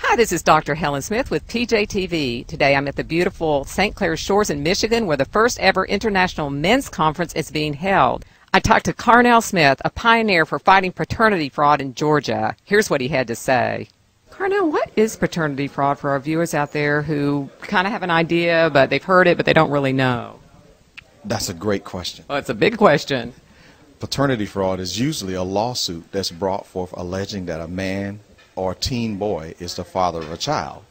Hi, this is Dr. Helen Smith with PJTV. Today I'm at the beautiful St. Clair Shores in Michigan where the first ever International Men's Conference is being held. I talked to Carnell Smith, a pioneer for fighting paternity fraud in Georgia. Here's what he had to say. Carnell, what is paternity fraud for our viewers out there who kind of have an idea, but they've heard it, but they don't really know? That's a great question. Well, it's a big question. Paternity fraud is usually a lawsuit that's brought forth alleging that a man or a teen boy is the father of a child.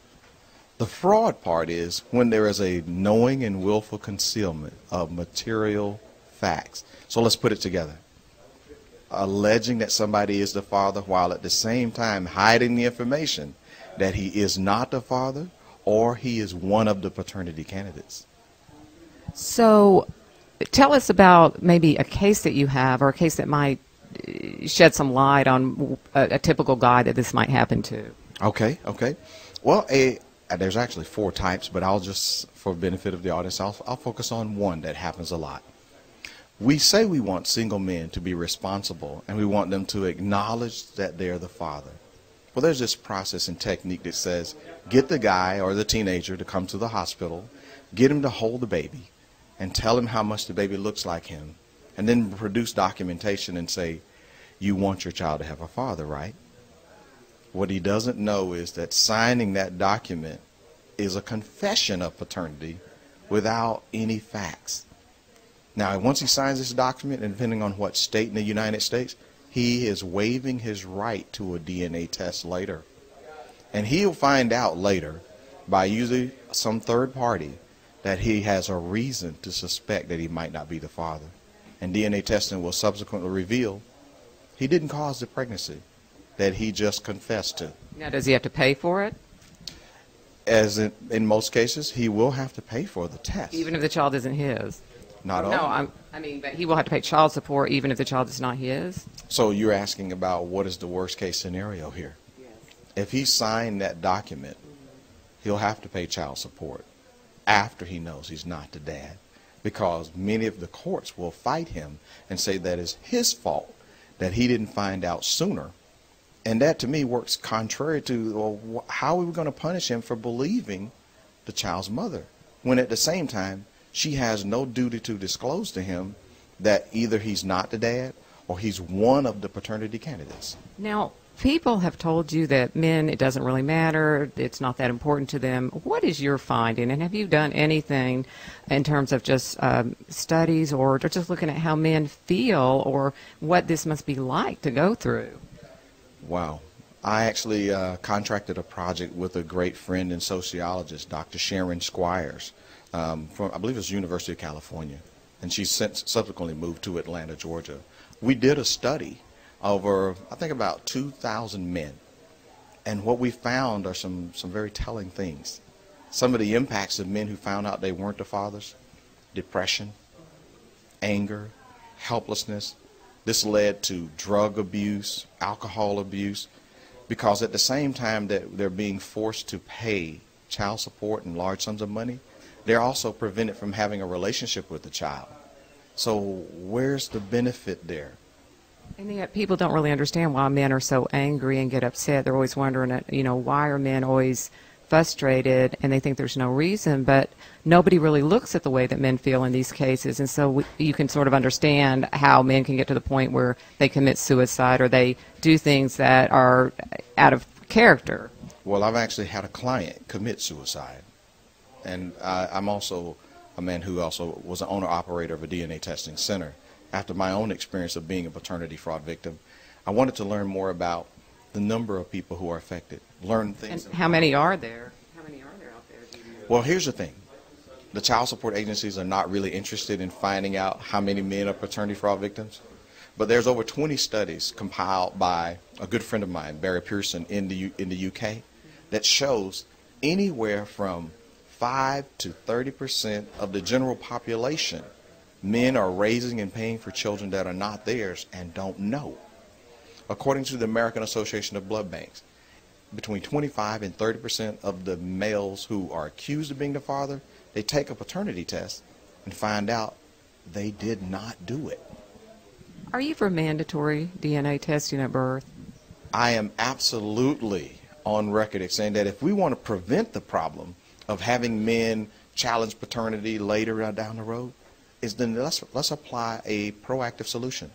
The fraud part is when there is a knowing and willful concealment of material facts. So let's put it together. Alleging that somebody is the father while at the same time hiding the information that he is not the father or he is one of the paternity candidates. So tell us about maybe a case that you have or a case that might shed some light on a typical guy that this might happen to. Okay. Well, there's actually 4 types, but I'll just, for benefit of the audience, I'll focus on one that happens a lot. We say we want single men to be responsible and we want them to acknowledge that they're the father. Well, there's this process and technique that says get the guy or the teenager to come to the hospital, get him to hold the baby and tell him how much the baby looks like him, and then produce documentation and say, you want your child to have a father, right? What he doesn't know is that signing that document is a confession of paternity without any facts. Now, once he signs this document, and depending on what state in the United States, he is waiving his right to a DNA test later. And he'll find out later, by usually some third party, that he has a reason to suspect that he might not be the father. And DNA testing will subsequently reveal he didn't cause the pregnancy that he just confessed to. Now, does he have to pay for it? As in most cases, he will have to pay for the test. Even if the child isn't his? Not all. No, I mean, but he will have to pay child support even if the child is not his? So you're asking about what is the worst case scenario here? Yes. If he signed that document, he'll have to pay child support after he knows he's not the dad, because many of the courts will fight him and say that it's his fault that he didn't find out sooner. And that to me works contrary to, well, how are we going to punish him for believing the child's mother when at the same time she has no duty to disclose to him that either he's not the dad or he's one of the paternity candidates. Now, people have told you that men, it doesn't really matter, it's not that important to them. What is your finding, and have you done anything in terms of just studies or just looking at how men feel or what this must be like to go through? Wow. I actually contracted a project with a great friend and sociologist, Dr. Sherrington from, I believe it was University of California, and she since subsequently moved to Atlanta, Georgia. We did a study over, I think, about 2,000 men, and what we found are some very telling things. Some of the impacts of men who found out they weren't the fathers: depression, anger, helplessness. This led to drug abuse, alcohol abuse, because at the same time that they're being forced to pay child support in large sums of money, they're also prevented from having a relationship with the child. So where's the benefit there? And yet people don't really understand why men are so angry and get upset. They're always wondering, why are men always frustrated, and they think there's no reason, but nobody really looks at the way that men feel in these cases. And so you can sort of understand how men can get to the point where they commit suicide or they do things that are out of character. Well, I've actually had a client commit suicide. And I'm also a man who also was an owner-operator of a DNA testing center. After my own experience of being a paternity fraud victim, I wanted to learn more about the number of people who are affected, learn things. And how many are there? How many are there out there? Well, here's the thing. The child support agencies are not really interested in finding out how many men are paternity fraud victims. But there's over 20 studies compiled by a good friend of mine, Barry Pearson, in the UK, that shows anywhere from 5 to 30% of the general population, men are raising and paying for children that are not theirs and don't know. According to the American Association of Blood Banks, between 25 and 30% of the males who are accused of being the father, they take a paternity test and find out they did not do it. Are you for mandatory DNA testing at birth? I am absolutely on record as saying that if we want to prevent the problem of having men challenge paternity later down the road, is then let's apply a proactive solution.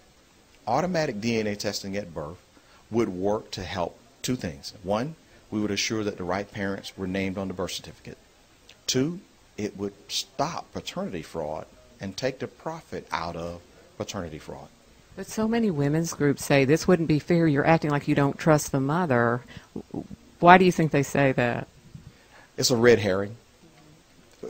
Automatic DNA testing at birth would work to help two things. One, we would assure that the right parents were named on the birth certificate. Two, it would stop paternity fraud and take the profit out of paternity fraud. But so many women's groups say this wouldn't be fair. You're acting like you don't trust the mother. Why do you think they say that? It's a red herring.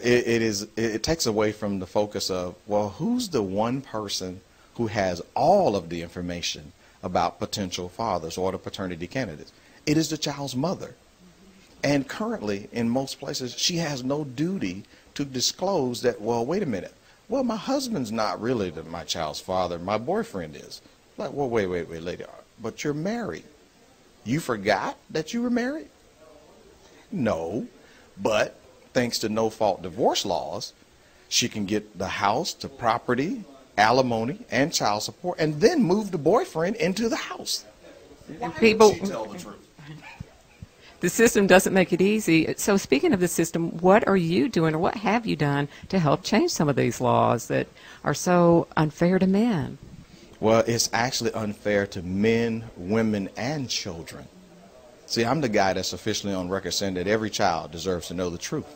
It takes away from the focus of, well, who's the one person who has all of the information about potential fathers or the paternity candidates? It is the child's mother. And currently, in most places, she has no duty to disclose that, well, wait a minute. Well, my husband's not really my child's father. My boyfriend is. Like, well, wait, lady. But you're married. You forgot that you were married? No. But thanks to no-fault divorce laws, she can get the house, the property, alimony, and child support, and then move the boyfriend into the house. Why would she tell the truth? The system doesn't make it easy. So speaking of the system, what are you doing or what have you done to help change some of these laws that are so unfair to men? Well, it's actually unfair to men, women, and children. See, I'm the guy that's officially on record saying that every child deserves to know the truth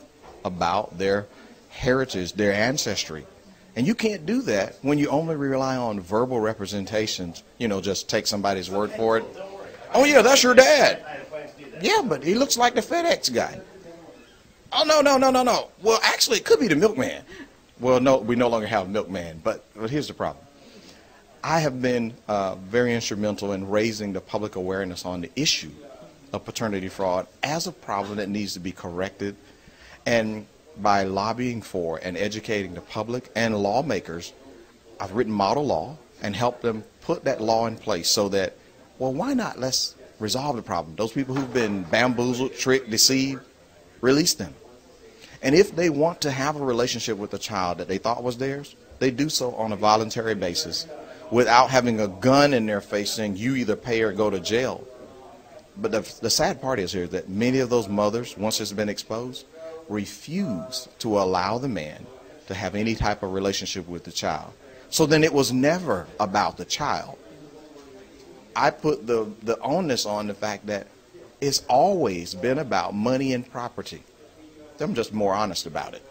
about their heritage, their ancestry. And you can't do that when you only rely on verbal representations, just take somebody's word for it. Oh, yeah, that's your dad. Yeah, but he looks like the FedEx guy. Oh, no. Well, actually, it could be the milkman. Well, no, we no longer have a milkman, but here's the problem. I have been very instrumental in raising the public awareness on the issue of paternity fraud as a problem that needs to be corrected. And by lobbying for and educating the public and lawmakers, I've written model law and helped them put that law in place so that, well, why not let's resolve the problem. Those people who've been bamboozled, tricked, deceived, release them. And if they want to have a relationship with a child that they thought was theirs, they do so on a voluntary basis without having a gun in their face saying you either pay or go to jail. But the sad part is here that many of those mothers, once it's been exposed, refuse to allow the man to have any type of relationship with the child. So then it was never about the child. I put the onus on the fact that it's always been about money and property. I'm just more honest about it.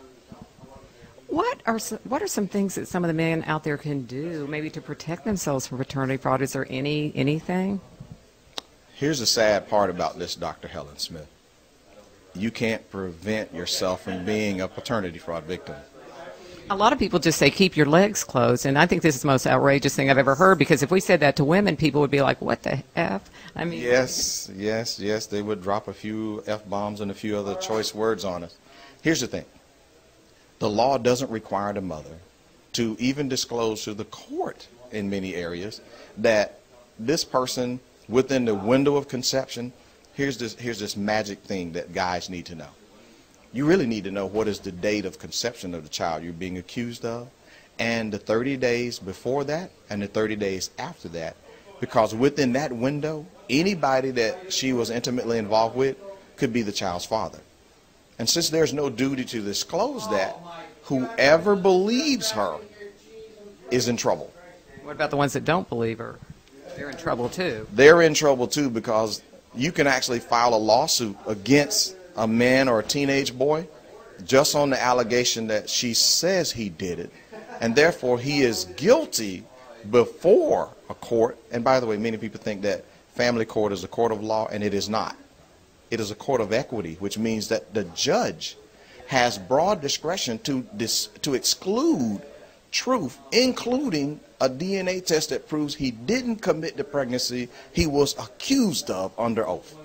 What are some things that some of the men out there can do maybe to protect themselves from paternity fraud? Is there anything? Here's the sad part about this, Dr. Helen Smith. You can't prevent yourself from being a paternity fraud victim. A lot of people just say keep your legs closed, and I think this is the most outrageous thing I've ever heard, because if we said that to women, people would be like, what the F? I mean, Yes, they would drop a few F-bombs and a few other choice words on us. Here's the thing. The law doesn't require the mother to even disclose to the court in many areas that this person within the window of conception, here's this magic thing that guys need to know. You really need to know what is the date of conception of the child you're being accused of, and the 30 days before that and the 30 days after that, because within that window, anybody that she was intimately involved with could be the child's father. And since there's no duty to disclose that, whoever believes her is in trouble. What about the ones that don't believe her? They're in trouble too. They're in trouble too, because you can actually file a lawsuit against a man or a teenage boy just on the allegation that she says he did it, and therefore he is guilty before a court. And by the way, many people think that family court is a court of law, and it is not. It is a court of equity, which means that the judge has broad discretion to exclude truth, including a DNA test that proves he didn't commit the pregnancy he was accused of under oath.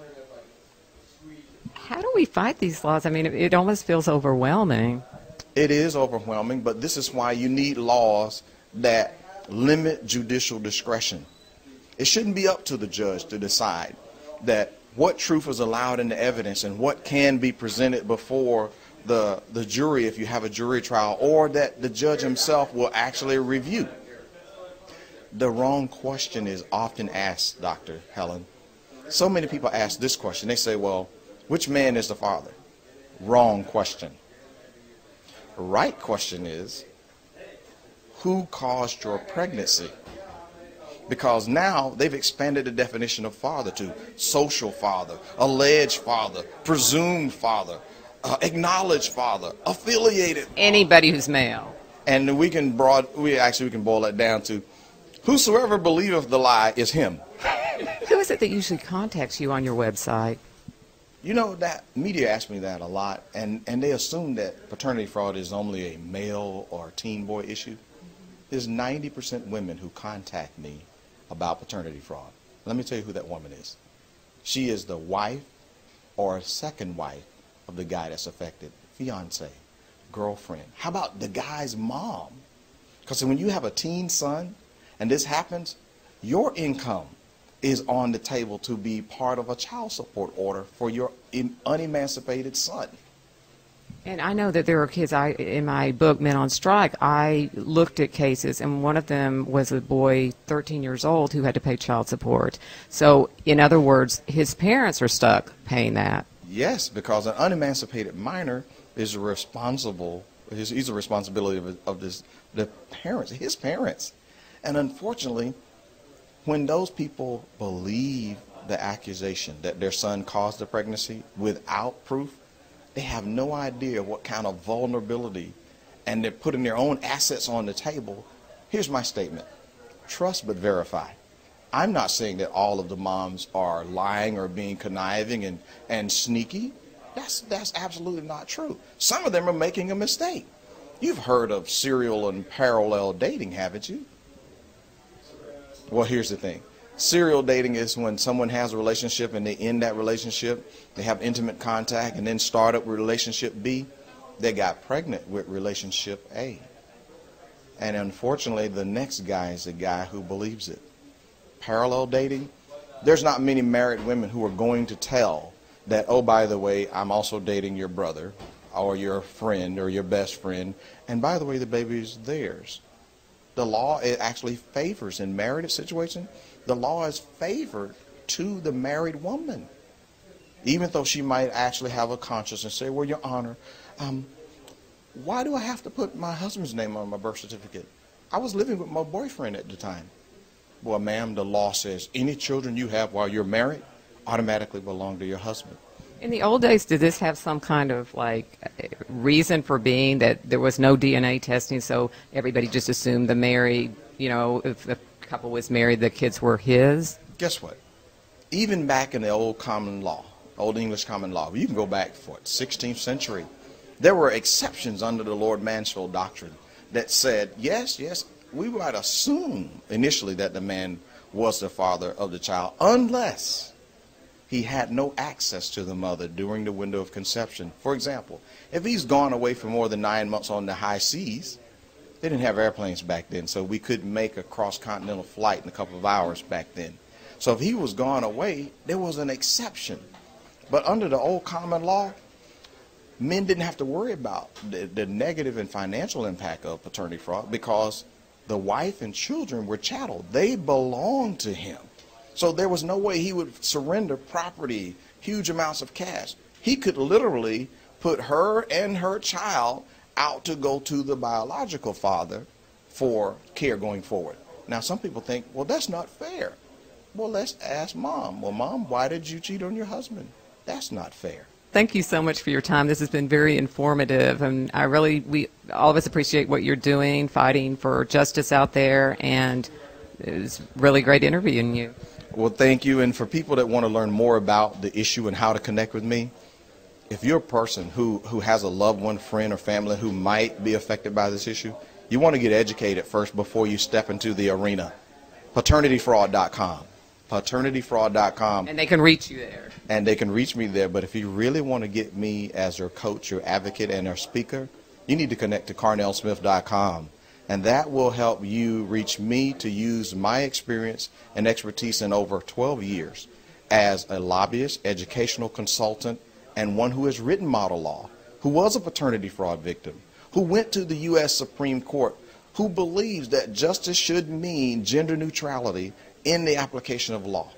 How do we fight these laws? I mean, it almost feels overwhelming. It is overwhelming, but this is why you need laws that limit judicial discretion. It shouldn't be up to the judge to decide that what truth is allowed in the evidence and what can be presented before the jury if you have a jury trial, or that the judge himself will actually review. The wrong question is often asked, Dr. Helen. So many people ask this question. They say, well, which man is the father? Wrong question. The right question is, who caused your pregnancy? Because now they've expanded the definition of father to social father, alleged father, presumed father, acknowledged father, affiliated father. Anybody who's male. And we can boil it down to whosoever believeth the lie is him. Who is it that usually contacts you on your website? You know, that media asks me that a lot, and they assume that paternity fraud is only a male or teen boy issue. There's 90% women who contact me about paternity fraud. Let me tell you who that woman is. She is the wife or second wife of the guy that's affected, fiance, girlfriend. How about the guy's mom? Because when you have a teen son and this happens, your income is on the table to be part of a child support order for your unemancipated son. And I know that there are kids, in my book, Men on Strike, I looked at cases, and one of them was a boy 13 years old who had to pay child support. So, in other words, his parents are stuck paying that. Yes, because an unemancipated minor is responsible, he's a responsibility of the parents, his parents. And unfortunately, when those people believe the accusation that their son caused the pregnancy without proof, they have no idea what kind of vulnerability, and they're putting their own assets on the table. Here's my statement. Trust but verify. I'm not saying that all of the moms are lying or being conniving and sneaky. That's absolutely not true. Some of them are making a mistake. You've heard of serial and parallel dating, haven't you? Well, here's the thing. Serial dating is when someone has a relationship and they end that relationship, they have intimate contact, and then start up with relationship B. They got pregnant with relationship A. And unfortunately, the next guy is the guy who believes it. Parallel dating, there's not many married women who are going to tell that, oh, by the way, I'm also dating your brother or your friend or your best friend, and by the way, the baby is theirs. The law, it actually favors, in married situation, the law is favored to the married woman. Even though she might actually have a conscience and say, well, Your Honor, why do I have to put my husband's name on my birth certificate? I was living with my boyfriend at the time. Well, ma'am, the law says any children you have while you're married automatically belong to your husband. In the old days, did this have some kind of reason for being, that there was no DNA testing, so everybody just assumed the married, if the couple was married, the kids were his? Guess what? Even back in the old common law, Old English common law, you can go back for 16th century, there were exceptions under the Lord Mansfield doctrine that said, yes, we might assume initially that the man was the father of the child unless he had no access to the mother during the window of conception. For example, if he's gone away for more than 9 months on the high seas, they didn't have airplanes back then, so we couldn't make a cross-continental flight in a couple of hours back then. So if he was gone away, there was an exception. But under the old common law, men didn't have to worry about the negative and financial impact of paternity fraud because the wife and children were chattel. They belonged to him. So there was no way he would surrender property, huge amounts of cash. He could literally put her and her child out to go to the biological father for care going forward. Now, some people think, well, that's not fair. Well, let's ask mom. Well, mom, why did you cheat on your husband? That's not fair. Thank you so much for your time. This has been very informative, and we all of us appreciate what you're doing, fighting for justice out there, and it was really great interviewing you. Well, thank you. And for people that want to learn more about the issue and how to connect with me, if you're a person who has a loved one, friend, or family who might be affected by this issue, you want to get educated first before you step into the arena. Paternityfraud.com. Paternityfraud.com. And they can reach you there. And they can reach me there. But if you really want to get me as your coach, your advocate, and your speaker, you need to connect to carnellsmith.com. And that will help you reach me to use my experience and expertise in over 12 years as a lobbyist, educational consultant, and one who has written model law, who was a paternity fraud victim, who went to the U.S. Supreme Court, who believes that justice should mean gender neutrality in the application of law.